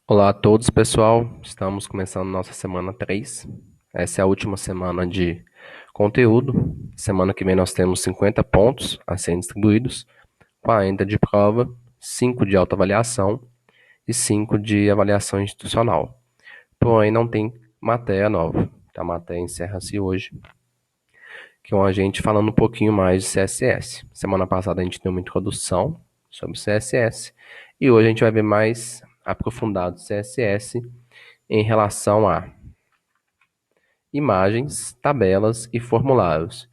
Olá a todos, pessoal. Estamos começando nossa semana 3. Essa é a última semana de conteúdo. Semana que vem nós temos 50 pontos a serem distribuídos, 40 de prova, 5 de autoavaliação e 5 de avaliação institucional. Porém, não tem matéria nova. A matéria encerra-se hoje, com a gente falando um pouquinho mais de CSS. Semana passada a gente deu uma introdução sobre CSS e hoje a gente vai ver mais aprofundado CSS em relação a imagens, tabelas e formulários.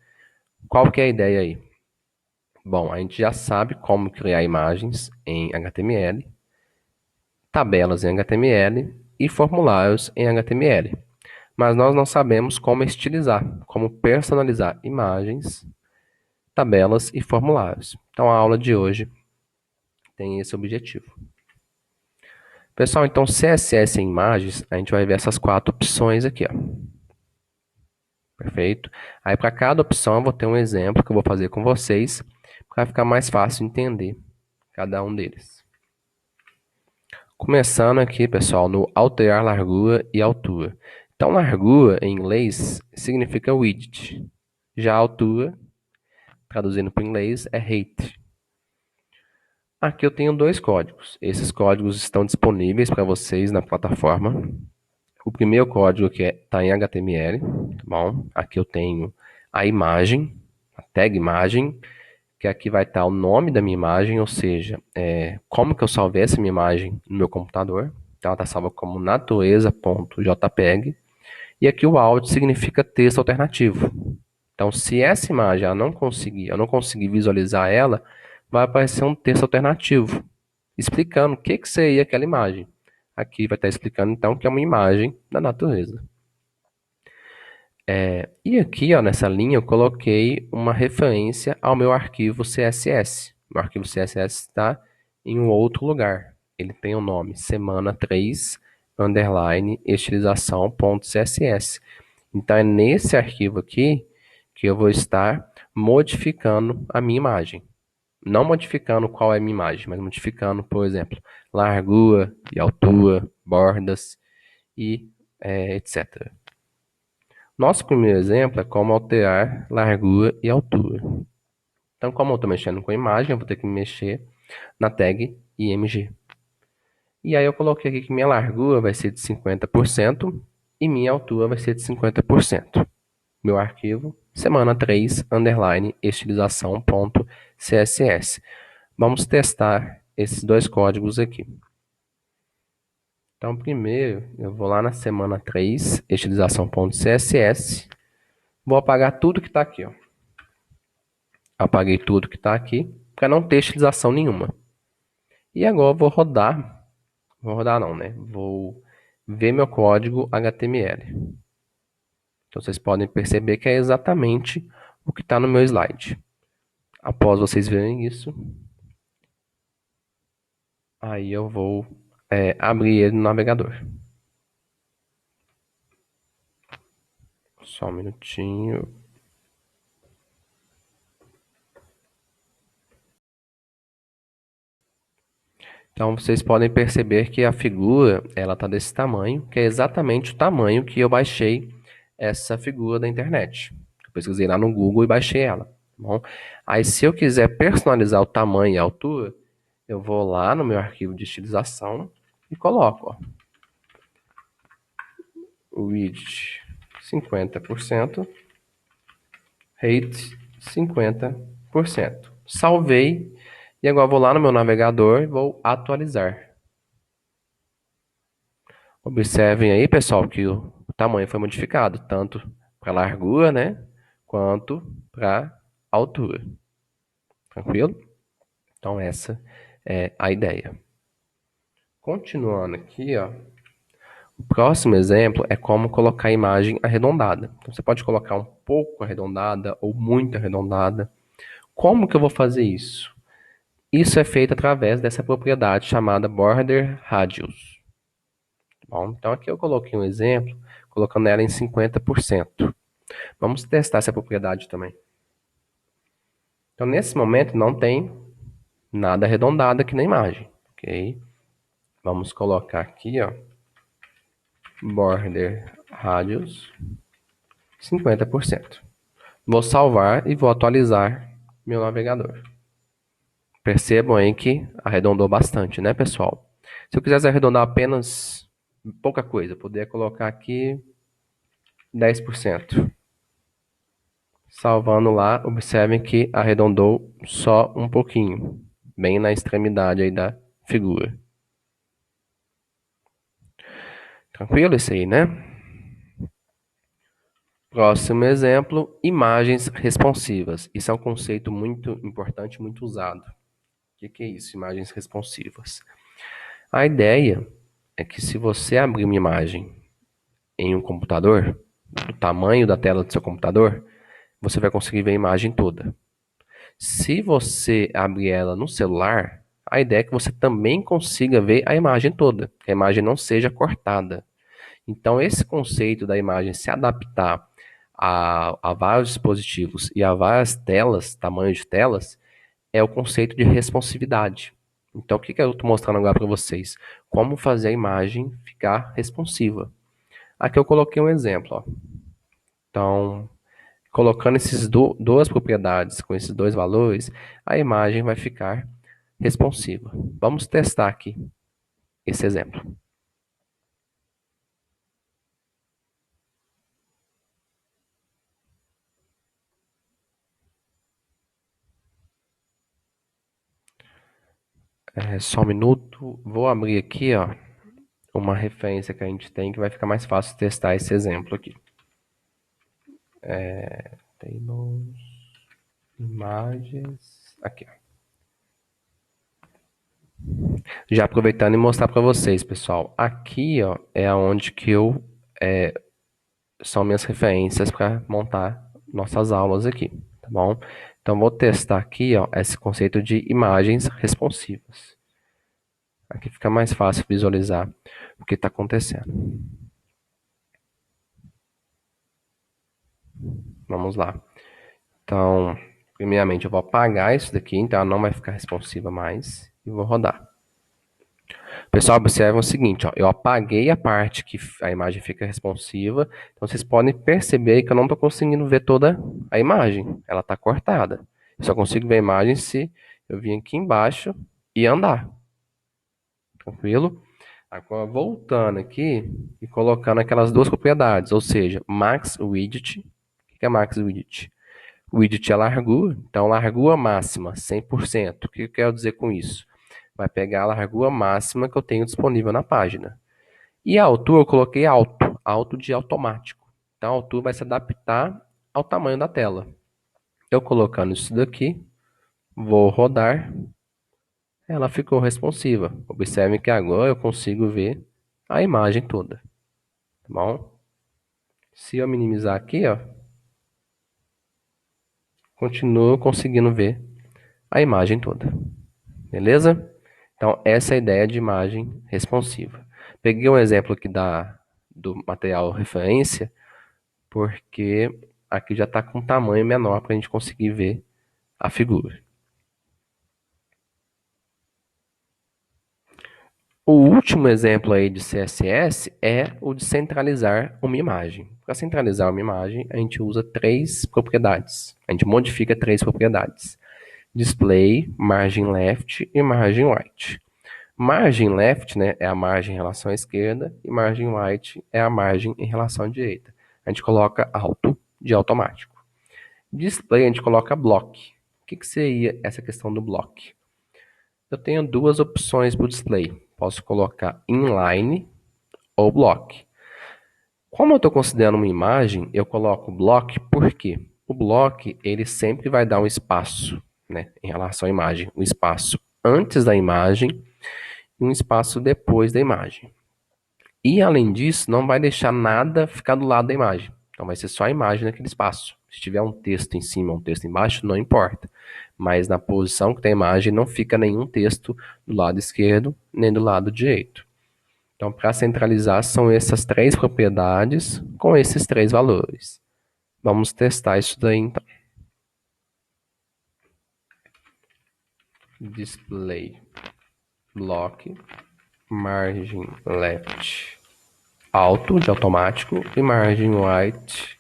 Qual que é a ideia aí? Bom, a gente já sabe como criar imagens em HTML, tabelas em HTML e formulários em HTML. Mas nós não sabemos como estilizar, como personalizar imagens, tabelas e formulários. Então a aula de hoje tem esse objetivo. Pessoal, então CSS em imagens, a gente vai ver essas 4 opções aqui, ó. Perfeito? Aí para cada opção eu vou ter um exemplo que eu vou fazer com vocês para ficar mais fácil entender cada um deles. Começando aqui, pessoal, no alterar largura e altura. Então, largura em inglês significa width. Já a altura, traduzindo para o inglês, é height. Aqui eu tenho 2 códigos. Esses códigos estão disponíveis para vocês na plataforma. O primeiro código que está em HTML, tá bom? Aqui eu tenho a imagem, a tag imagem, que aqui vai estar o nome da minha imagem, ou seja, como que eu salvei essa minha imagem no meu computador. Então ela está salva como natureza.jpg. E aqui o alt significa texto alternativo. Então se essa imagem eu não conseguir visualizar ela, vai aparecer um texto alternativo, explicando o que seria aquela imagem. Aqui vai estar explicando, então, que é uma imagem da natureza. E aqui, ó, nessa linha, eu coloquei uma referência ao meu arquivo CSS. O arquivo CSS está em um outro lugar. Ele tem o nome semana3, underline, estilização.css. Então, é nesse arquivo aqui que eu vou estar modificando a minha imagem. Não modificando qual é a minha imagem, mas modificando, por exemplo, largura e altura, bordas e etc. Nosso primeiro exemplo é como alterar largura e altura. Então, como eu estou mexendo com a imagem, eu vou ter que mexer na tag img. E aí eu coloquei aqui que minha largura vai ser de 50% e minha altura vai ser de 50%. Meu arquivo, semana3, underline, estilização.css. Vamos testar esses 2 códigos aqui. Então, primeiro, eu vou lá na semana 3, estilização.css, vou apagar tudo que está aqui, ó. Apaguei tudo que está aqui, para não ter estilização nenhuma. E agora eu vou rodar não, né? Vou ver meu código HTML. Então, vocês podem perceber que é exatamente o que está no meu slide. Após vocês verem isso, aí eu vou abrir ele no navegador. Só um minutinho. Então, vocês podem perceber que a figura, ela tá desse tamanho, que é exatamente o tamanho que eu baixei essa figura da internet. Eu pesquisei lá no Google e baixei ela, tá bom? Aí, se eu quiser personalizar o tamanho e a altura, eu vou lá no meu arquivo de estilização e coloco, ó, width 50%, height 50%. Salvei e agora vou lá no meu navegador e vou atualizar. Observem aí, pessoal, que o tamanho foi modificado, tanto para a largura, né, quanto para a altura. Tranquilo? Então, essa é a ideia. Continuando aqui, ó, o próximo exemplo é como colocar a imagem arredondada. Então, você pode colocar um pouco arredondada ou muito arredondada. Como que eu vou fazer isso? Isso é feito através dessa propriedade chamada border radius. Bom, então aqui eu coloquei um exemplo, colocando ela em 50%. Vamos testar essa propriedade também. Então, nesse momento, não tem nada arredondado aqui na imagem, ok? Vamos colocar aqui, ó, border radius 50%. Vou salvar e vou atualizar meu navegador. Percebam aí que arredondou bastante, né, pessoal? Se eu quisesse arredondar apenas pouca coisa, eu poderia colocar aqui 10%. Salvando lá, observem que arredondou só um pouquinho, bem na extremidade aí da figura. Tranquilo isso aí, né? Próximo exemplo, imagens responsivas. Isso é um conceito muito importante, muito usado. O que é isso, imagens responsivas? A ideia é que se você abrir uma imagem em um computador, do tamanho da tela do seu computador, você vai conseguir ver a imagem toda. Se você abrir ela no celular, a ideia é que você também consiga ver a imagem toda, que a imagem não seja cortada. Então, esse conceito da imagem se adaptar a vários dispositivos e a várias telas, tamanhos de telas, é o conceito de responsividade. Então, o que eu estou mostrando agora para vocês? Como fazer a imagem ficar responsiva. Aqui eu coloquei um exemplo. Ó. Então, colocando essas duas propriedades com esses dois valores, a imagem vai ficar responsiva. Vamos testar aqui esse exemplo. Só um minuto. Vou abrir aqui, ó, uma referência que a gente tem que vai ficar mais fácil testar esse exemplo aqui. Tables, imagens, aqui, ó. Já aproveitando e mostrar para vocês, pessoal. Aqui, ó, é onde que são minhas referências para montar nossas aulas aqui, tá bom? Então, vou testar aqui, ó, esse conceito de imagens responsivas. Aqui fica mais fácil visualizar o que está acontecendo. Vamos lá. Então, primeiramente eu vou apagar isso daqui, então ela não vai ficar responsiva mais, e vou rodar. Pessoal, observem o seguinte, ó, eu apaguei a parte que a imagem fica responsiva, então vocês podem perceber que eu não estou conseguindo ver toda a imagem, ela está cortada. Eu só consigo ver a imagem se eu vir aqui embaixo e andar. Tranquilo? Agora, voltando aqui e colocando aquelas duas propriedades, ou seja, max widget. O que é max widget? Widget é largura, então largura máxima, 100%. O que eu quero dizer com isso? Vai pegar a largura máxima que eu tenho disponível na página. E a altura eu coloquei alto, alto de automático. Então a altura vai se adaptar ao tamanho da tela. Eu colocando isso daqui, vou rodar, ela ficou responsiva. Observe que agora eu consigo ver a imagem toda, tá bom? Se eu minimizar aqui, ó, continuo conseguindo ver a imagem toda. Beleza? Então, essa é a ideia de imagem responsiva. Peguei um exemplo aqui do material referência, porque aqui já está com um tamanho menor para a gente conseguir ver a figura. O último exemplo aí de CSS é o de centralizar uma imagem. Para centralizar uma imagem, a gente usa três propriedades. A gente modifica três propriedades. Display, margin left e margin right. Margin left, né, é a margem em relação à esquerda e margin right é a margem em relação à direita. A gente coloca auto de automático. Display a gente coloca block. O que seria essa questão do block? Eu tenho duas opções para o display. Posso colocar inline ou block. Como eu estou considerando uma imagem, eu coloco block porque o block ele sempre vai dar um espaço, né, em relação à imagem, um espaço antes da imagem e um espaço depois da imagem. E além disso, não vai deixar nada ficar do lado da imagem. Então vai ser só a imagem naquele espaço. Se tiver um texto em cima, um texto embaixo, não importa. Mas na posição que tem a imagem, não fica nenhum texto do lado esquerdo nem do lado direito. Então, para centralizar, são essas três propriedades com esses três valores. Vamos testar isso daí então. Display block margem left alto, de automático, e margem right,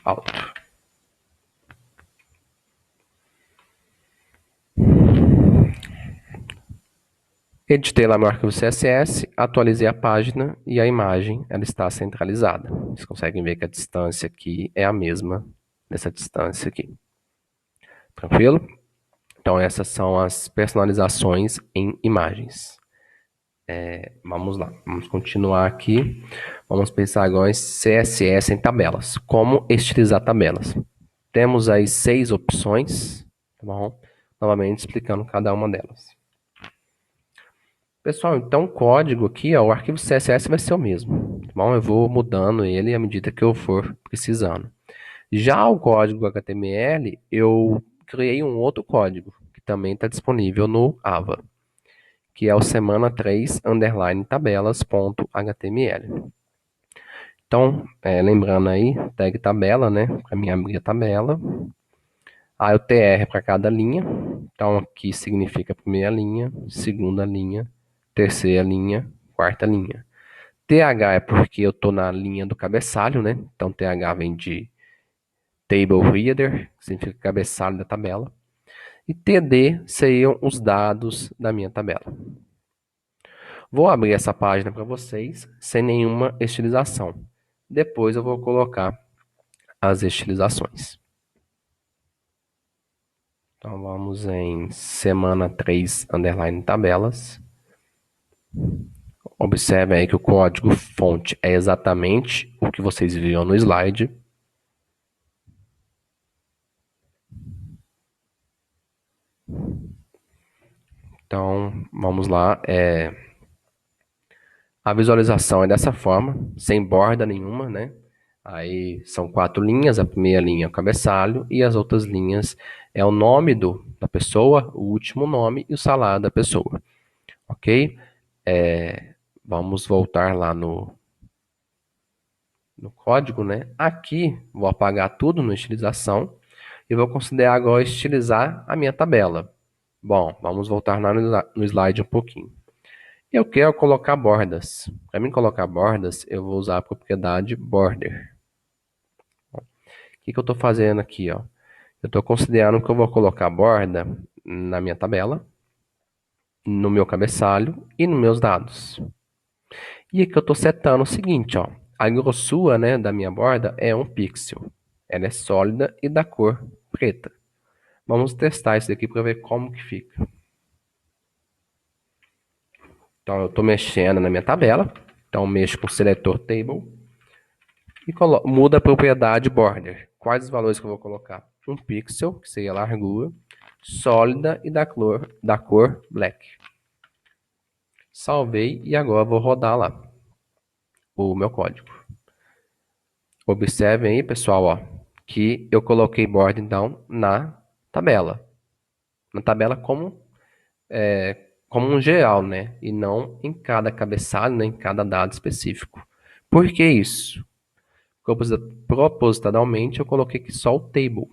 alto. Editei lá meu arquivo CSS, atualizei a página e a imagem ela está centralizada. Vocês conseguem ver que a distância aqui é a mesma dessa distância aqui. Tranquilo? Então essas são as personalizações em imagens. Vamos lá, vamos continuar aqui. Vamos pensar agora em CSS em tabelas. Como estilizar tabelas? Temos aí 6 opções, tá bom? Novamente explicando cada uma delas. Pessoal, então o código aqui, ó, o arquivo CSS vai ser o mesmo, tá bom? Eu vou mudando ele à medida que eu for precisando. Já o código HTML, eu criei um outro código, que também está disponível no Ava, que é o semana 3 underline tabelas.html. Então, lembrando aí, tag tabela, né? Para mim abrir a tabela. Aí o TR para cada linha. Então, aqui significa primeira linha, segunda linha, terceira linha, quarta linha. TH é porque eu estou na linha do cabeçalho, né? Então, TH vem de Table Header, que significa cabeçalho da tabela. E TD seriam os dados da minha tabela. Vou abrir essa página para vocês sem nenhuma estilização. Depois eu vou colocar as estilizações. Então vamos em semana 3 underline tabelas. Observe aí que o código fonte é exatamente o que vocês viram no slide. Então vamos lá. A visualização é dessa forma, sem borda nenhuma, né? Aí são 4 linhas, a primeira linha é o cabeçalho e as outras linhas é o nome da pessoa, o último nome e o salário da pessoa, ok? Vamos voltar lá no código, né? Aqui vou apagar tudo no estilização e vou considerar agora estilizar a minha tabela. Bom, vamos voltar lá no slide um pouquinho. Eu quero colocar bordas. Para mim colocar bordas, eu vou usar a propriedade border. O que eu estou fazendo aqui? Ó? Eu estou considerando que eu vou colocar borda na minha tabela, no meu cabeçalho e nos meus dados. E aqui eu estou setando o seguinte, ó, a grossura, né, da minha borda é 1 pixel. Ela é sólida e da cor preta. Vamos testar isso daqui para ver como que fica. Então eu estou mexendo na minha tabela, então mexo com o seletor table e muda a propriedade border. Quais os valores que eu vou colocar? 1 pixel, que seria a largura, sólida e da cor black. Salvei e agora vou rodar lá o meu código. Observem aí, pessoal, ó, que eu coloquei border então na tabela. Na tabela como um geral, né? E não em cada cabeçalho, né? Em cada dado específico. Por que isso? Propositadamente eu coloquei aqui só o table.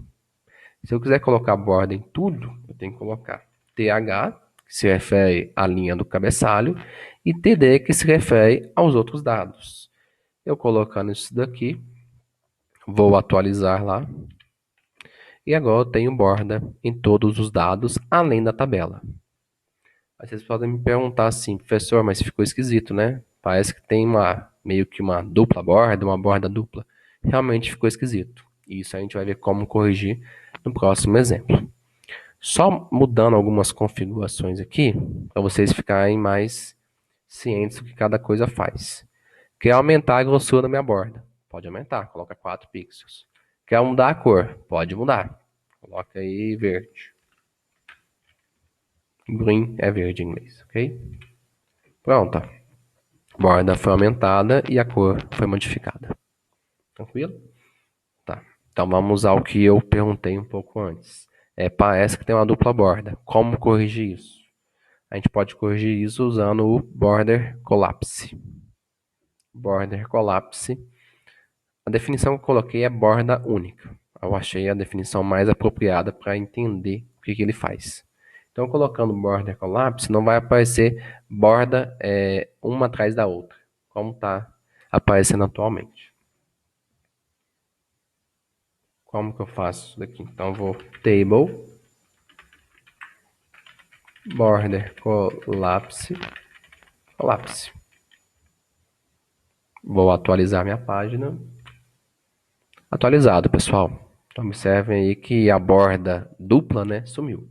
Se eu quiser colocar borda em tudo, eu tenho que colocar TH, que se refere à linha do cabeçalho, e TD, que se refere aos outros dados. Eu colocando isso daqui, vou atualizar lá. E agora eu tenho borda em todos os dados, além da tabela. Aí vocês podem me perguntar assim, professor, mas ficou esquisito, né? Parece que tem meio que uma dupla borda, uma borda dupla. Realmente ficou esquisito. E isso a gente vai ver como corrigir no próximo exemplo. Só mudando algumas configurações aqui, para vocês ficarem mais cientes do que cada coisa faz. Quer aumentar a grossura da minha borda? Pode aumentar, coloca 4 pixels. Quer mudar a cor? Pode mudar. Coloca aí verde. Green é verde em inglês, ok? Pronto. A borda foi aumentada e a cor foi modificada. Tranquilo? Tá. Então vamos ao que eu perguntei um pouco antes. Parece que tem uma dupla borda. Como corrigir isso? A gente pode corrigir isso usando o Border Collapse. Border Collapse. A definição que eu coloquei é borda única. Eu achei a definição mais apropriada para entender o que ele faz. Então, colocando border collapse, não vai aparecer borda uma atrás da outra, como está aparecendo atualmente. Como que eu faço isso daqui? Então, eu vou table, border collapse. Vou atualizar minha página. Atualizado, pessoal. Então, observem aí que a borda dupla, né, sumiu.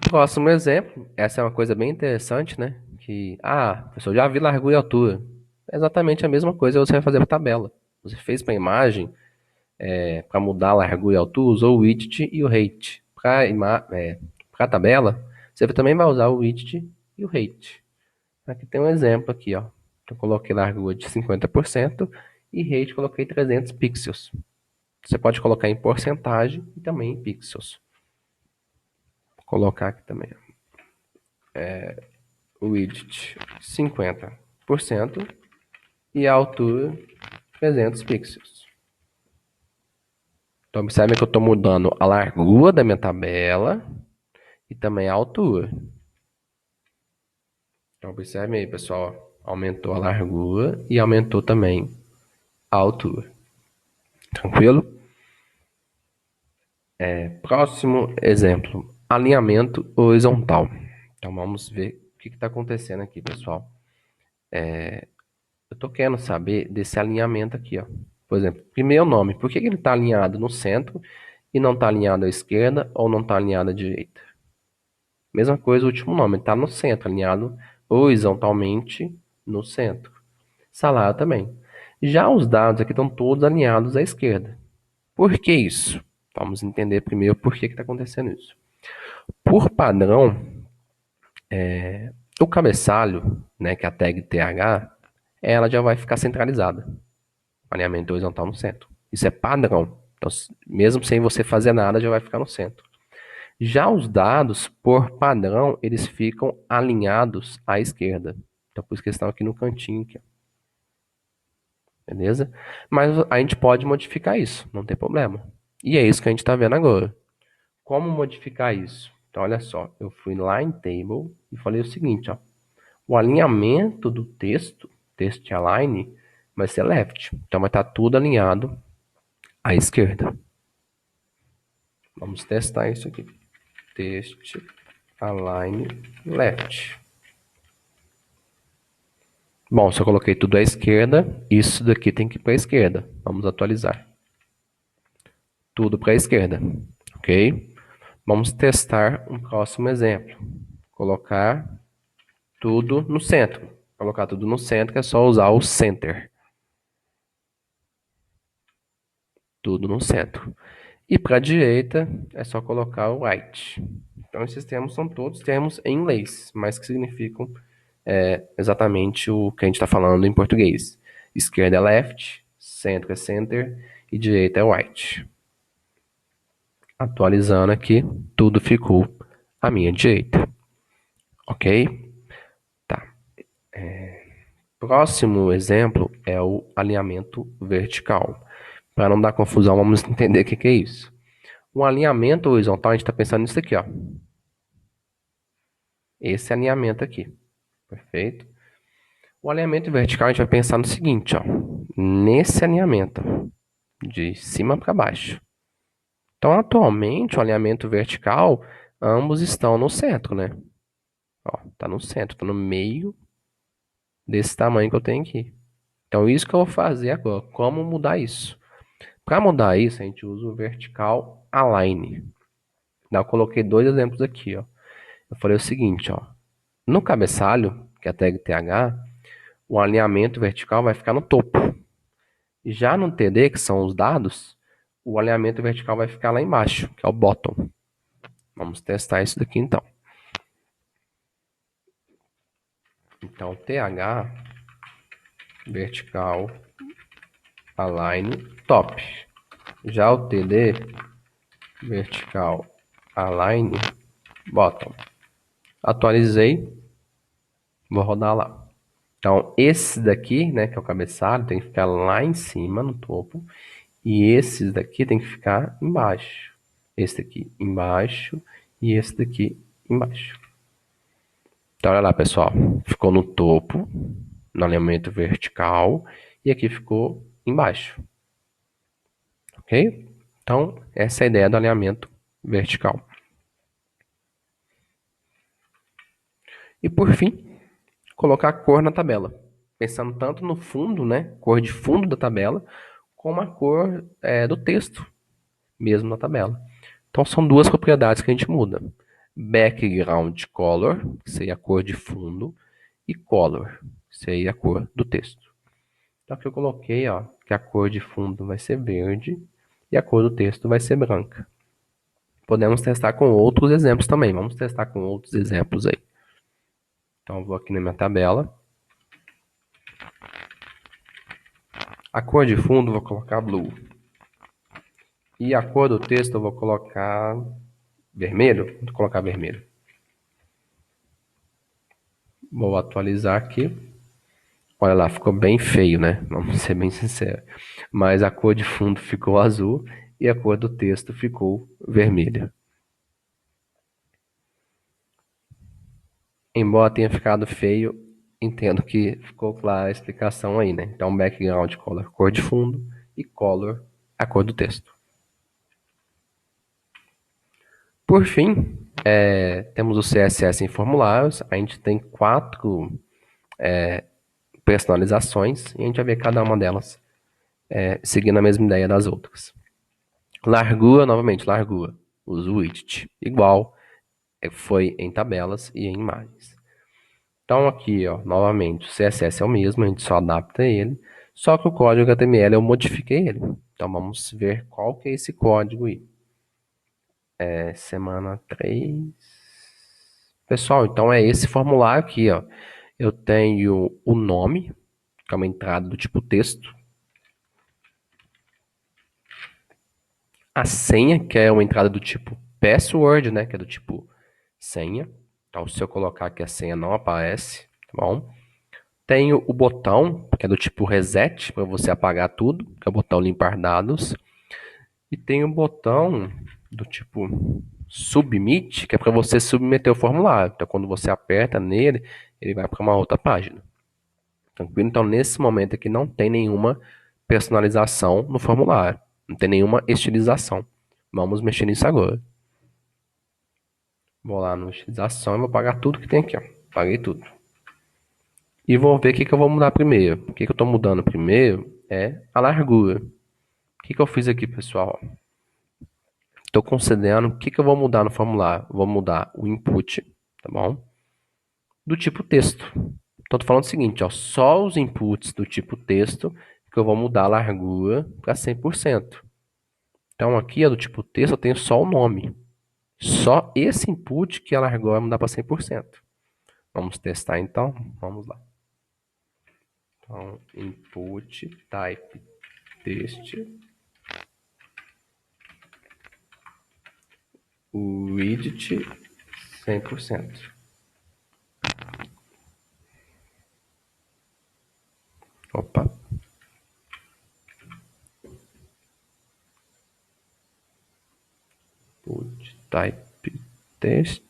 Próximo exemplo, essa é uma coisa bem interessante, né? Que, professor, já vi largura e altura. É exatamente a mesma coisa você vai fazer para a tabela. Você fez para a imagem, para mudar a largura e altura, usou o widget e o height. Para a tabela, você também vai usar o widget e o height. Aqui tem um exemplo aqui, ó. Eu coloquei largura de 50% e height coloquei 300 pixels. Você pode colocar em porcentagem e também em pixels. Vou colocar aqui também, o widget 50% e a altura 300 pixels. Então, observe que eu estou mudando a largura da minha tabela e também a altura. Então, observe aí, pessoal. Aumentou a largura e aumentou também a altura. Tranquilo? Próximo exemplo. Alinhamento horizontal. Então, vamos ver o que está acontecendo aqui, pessoal. Eu estou querendo saber desse alinhamento aqui, ó. Por exemplo, primeiro nome. Por que ele está alinhado no centro e não está alinhado à esquerda ou não está alinhado à direita? Mesma coisa o último nome. Ele está no centro, alinhado horizontalmente no centro. Salário também. Já os dados aqui estão todos alinhados à esquerda. Por que isso? Vamos entender primeiro por que está acontecendo isso. Por padrão, o cabeçalho, né, que é a tag TH, ela já vai ficar centralizada. Alinhamento horizontal no centro. Isso é padrão. Então, mesmo sem você fazer nada, já vai ficar no centro. Já os dados, por padrão, eles ficam alinhados à esquerda. Então, por isso que eles estão aqui no cantinho. Aqui, beleza? Mas a gente pode modificar isso, não tem problema. E é isso que a gente está vendo agora. Como modificar isso? Então, olha só. Eu fui lá em Table e falei o seguinte, ó. O alinhamento do texto, text align, vai ser left. Então, vai estar tudo alinhado à esquerda. Vamos testar isso aqui. Text align left. Bom, se eu coloquei tudo à esquerda, isso daqui tem que ir para a esquerda. Vamos atualizar. Tudo para a esquerda, ok? Vamos testar um próximo exemplo. Colocar tudo no centro. Colocar tudo no centro é só usar o center. Tudo no centro. E para a direita é só colocar o right. Então esses termos são todos termos em inglês, mas que significam exatamente o que a gente está falando em português. Esquerda é left, centro é center e direita é right. Atualizando aqui, tudo ficou à minha direita. Ok? Tá. Próximo exemplo é o alinhamento vertical. Para não dar confusão, vamos entender o que é isso. O alinhamento horizontal, a gente está pensando nisso aqui, ó. Esse alinhamento aqui. Perfeito? O alinhamento vertical, a gente vai pensar no seguinte, ó. Nesse alinhamento, de cima para baixo. Então, atualmente, o alinhamento vertical, ambos estão no centro, né? Ó, tá no centro, tá no meio desse tamanho que eu tenho aqui. Então, isso que eu vou fazer agora. Como mudar isso? Para mudar isso, a gente usa o vertical align. Eu coloquei dois exemplos aqui, ó. Eu falei o seguinte, ó. No cabeçalho, que é a tag TH, o alinhamento vertical vai ficar no topo. Já no TD, que são os dados, o alinhamento vertical vai ficar lá embaixo, que é o bottom. Vamos testar isso daqui então. Então, TH vertical align top. Já o TD vertical align bottom. Atualizei, vou rodar lá. Então, esse daqui, né, que é o cabeçalho, tem que ficar lá em cima, no topo. E esses daqui tem que ficar embaixo. Esse daqui embaixo e esse daqui embaixo. Então, olha lá, pessoal. Ficou no topo, no alinhamento vertical, e aqui ficou embaixo. Ok? Então, essa é a ideia do alinhamento vertical. E por fim, colocar a cor na tabela. Pensando tanto no fundo, né? Cor de fundo da tabela, como a cor do texto mesmo na tabela. Então são duas propriedades que a gente muda. Background color, que seria a cor de fundo, e color, que seria a cor do texto. Então aqui eu coloquei que a cor de fundo vai ser verde e a cor do texto vai ser branca. Podemos testar com outros exemplos também. Vamos testar com outros exemplos aí. Então eu vou aqui na minha tabela. A cor de fundo eu vou colocar blue. E a cor do texto eu vou colocar vermelho. Vou colocar vermelho. Vou atualizar aqui. Olha lá, ficou bem feio, né? Vamos ser bem sinceros. Mas a cor de fundo ficou azul e a cor do texto ficou vermelha. Embora tenha ficado feio, entendo que ficou clara a explicação aí, né? Então, background color, cor de fundo, e color, a cor do texto. Por fim, temos o CSS em formulários. A gente tem 4 personalizações e a gente vai ver cada uma delas seguindo a mesma ideia das outras. Largura, novamente, largura. Uso widget. Igual foi em tabelas e em imagens. Então aqui, novamente, o CSS é o mesmo, a gente só adapta ele, só que o código HTML eu modifiquei ele. Então vamos ver qual que é esse código aí. Semana 3. Pessoal, então é esse formulário aqui, ó. Eu tenho o nome, que é uma entrada do tipo texto. A senha, que é uma entrada do tipo password, né, que é do tipo senha. Então, se eu colocar aqui a senha não aparece, tá bom? Tenho o botão, que é do tipo reset, para você apagar tudo, que é o botão limpar dados. E tem o botão do tipo submit, que é para você submeter o formulário. Então, quando você aperta nele, ele vai para uma outra página. Tranquilo? Então, nesse momento aqui, não tem nenhuma personalização no formulário. Não tem nenhuma estilização. Vamos mexer nisso agora. Vou lá no estilização e vou apagar tudo que tem aqui. Ó. Apaguei tudo. E vou ver o que eu vou mudar primeiro. O que eu estou mudando primeiro é a largura. O que eu fiz aqui, pessoal? Estou considerando o que eu vou mudar no formulário. Vou mudar o input, tá bom? Do tipo texto. Então, estou falando o seguinte, ó, só os inputs do tipo texto que eu vou mudar a largura para 100%. Então, aqui, ó, do tipo texto, eu tenho só o nome. Só esse input que a largura vai mudar para 100%. Vamos testar, então? Vamos lá. Então, input type text widget 100%. Opa. Input type text.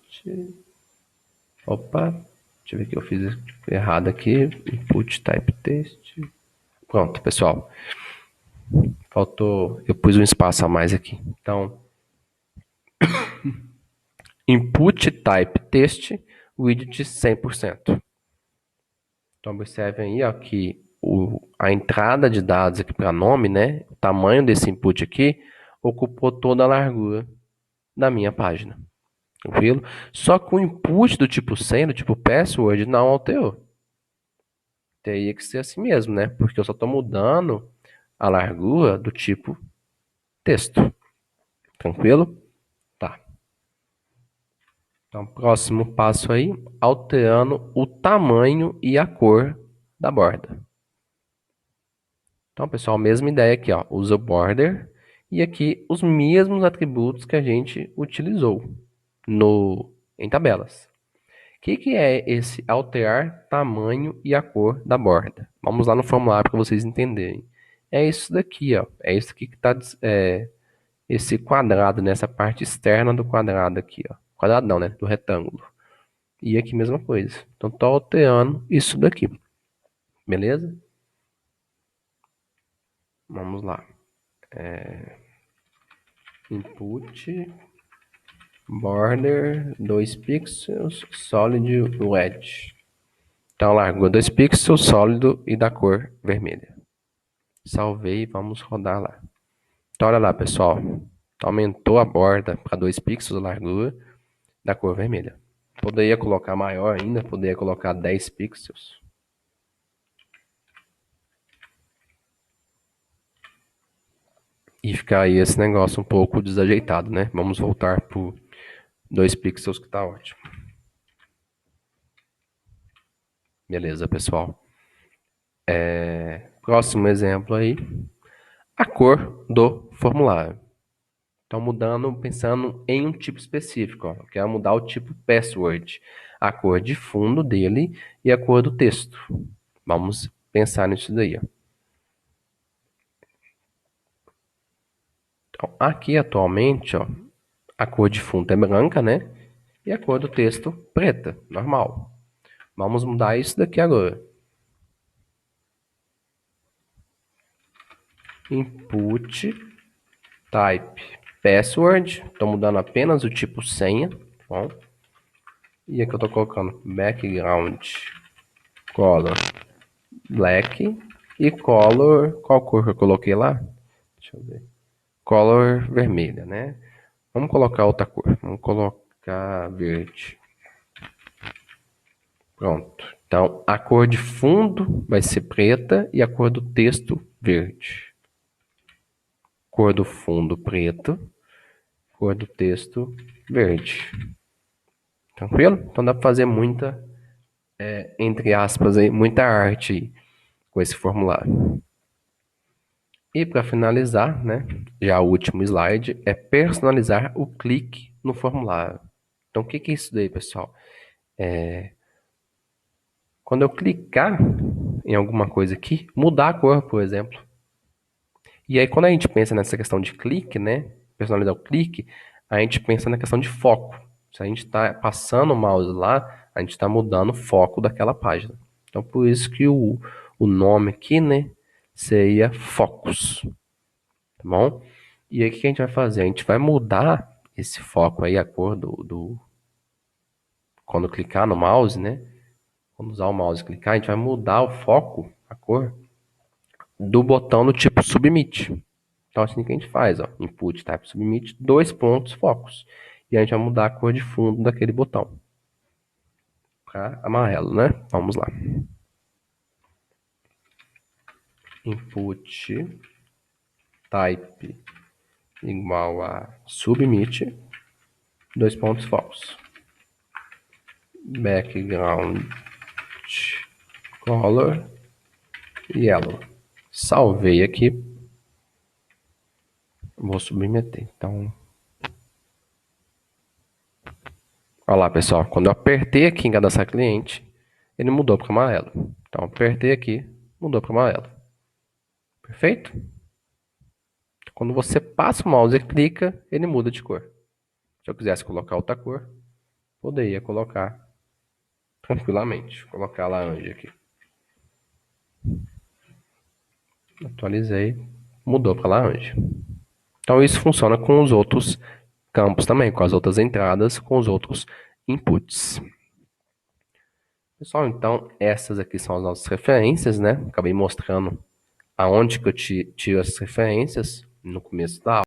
Opa. Deixa eu ver o que eu fiz errado aqui. Input type text. Pronto, pessoal. Faltou. Eu pus um espaço a mais aqui. Então, input type text widget 100%. Então, observem aí ó, que a entrada de dados aqui para nome, né? O tamanho desse input aqui ocupou toda a largura da minha página. Tranquilo? Só que o input do tipo senha, do tipo password, não alterou. Teria que ser assim mesmo, né? Porque eu só estou mudando a largura do tipo texto. Tranquilo? Tá. Então, próximo passo aí, alterando o tamanho e a cor da borda. Então, pessoal, mesma ideia aqui, ó, usa o border e aqui os mesmos atributos que a gente utilizou em tabelas. O que é esse alterar tamanho e a cor da borda? Vamos lá no formulário para vocês entenderem. é isso daqui, ó. É isso aqui que está esse quadrado nessa parte externa do quadrado aqui, ó. Quadrado não, né? Do retângulo. E aqui mesma coisa. Então tô alterando isso daqui. Beleza? Vamos lá. Input border 2 pixels solid wedge. Então largou 2 pixels sólido e da cor vermelha. Salvei e vamos rodar lá. Então olha lá, pessoal. Então, aumentou a borda para 2 pixels a largura da cor vermelha. Poderia colocar maior ainda, poderia colocar 10 pixels. E ficar aí esse negócio um pouco desajeitado, né? Vamos voltar por 2 pixels que tá ótimo. Beleza, pessoal. Próximo exemplo aí. A cor do formulário. Então mudando, pensando em um tipo específico. Ó. Eu quero mudar o tipo password. A cor de fundo dele e a cor do texto. Vamos pensar nisso daí. Ó. Então, aqui atualmente, ó, a cor de fundo é branca, né? E a cor do texto preta, normal. Vamos mudar isso daqui agora. Input type password. Estou mudando apenas o tipo senha. Tá bom? E aqui eu estou colocando background color black e color. Qual cor que eu coloquei lá? Deixa eu ver. Color vermelha, né? Vamos colocar outra cor. Vamos colocar verde. Pronto. Então, a cor de fundo vai ser preta e a cor do texto verde. Cor do fundo preto, cor do texto verde. Tranquilo? Então dá para fazer muita, entre aspas, aí, muita arte aí, com esse formulário. E para finalizar, né, já o último slide, é personalizar o clique no formulário. Então o que é isso daí, pessoal? Quando eu clicar em alguma coisa aqui, mudar a cor, por exemplo. E aí, quando a gente pensa nessa questão de clique, né? Personalizar o clique, a gente pensa na questão de foco. Se a gente está passando o mouse lá, a gente está mudando o foco daquela página. Então, por isso que o nome aqui, né? Seria Focus. Tá bom? E aí, o que a gente vai fazer? A gente vai mudar esse foco aí, a cor quando clicar no mouse, né? Quando usar o mouse e clicar, a gente vai mudar o foco, a cor, do botão do tipo Submit. Então, assim que a gente faz, ó, input type submit, 2 pontos focos. E a gente vai mudar a cor de fundo daquele botão para amarelo, né? Vamos lá. Input type igual a submit, 2 pontos focos. Background color yellow. Salvei aqui. Vou submeter. Então, olha lá, pessoal. Quando eu apertei aqui em cadastrar cliente, ele mudou para amarelo. Então, apertei aqui, mudou para amarelo. Perfeito? Quando você passa o mouse e clica, ele muda de cor. Se eu quisesse colocar outra cor, poderia colocar tranquilamente. Vou colocar laranja aqui. Atualizei, mudou para laranja. Então isso funciona com os outros campos também, com as outras entradas, com os outros inputs. Pessoal, então essas aqui são as nossas referências, né? Acabei mostrando aonde que eu tiro essas referências no começo da aula.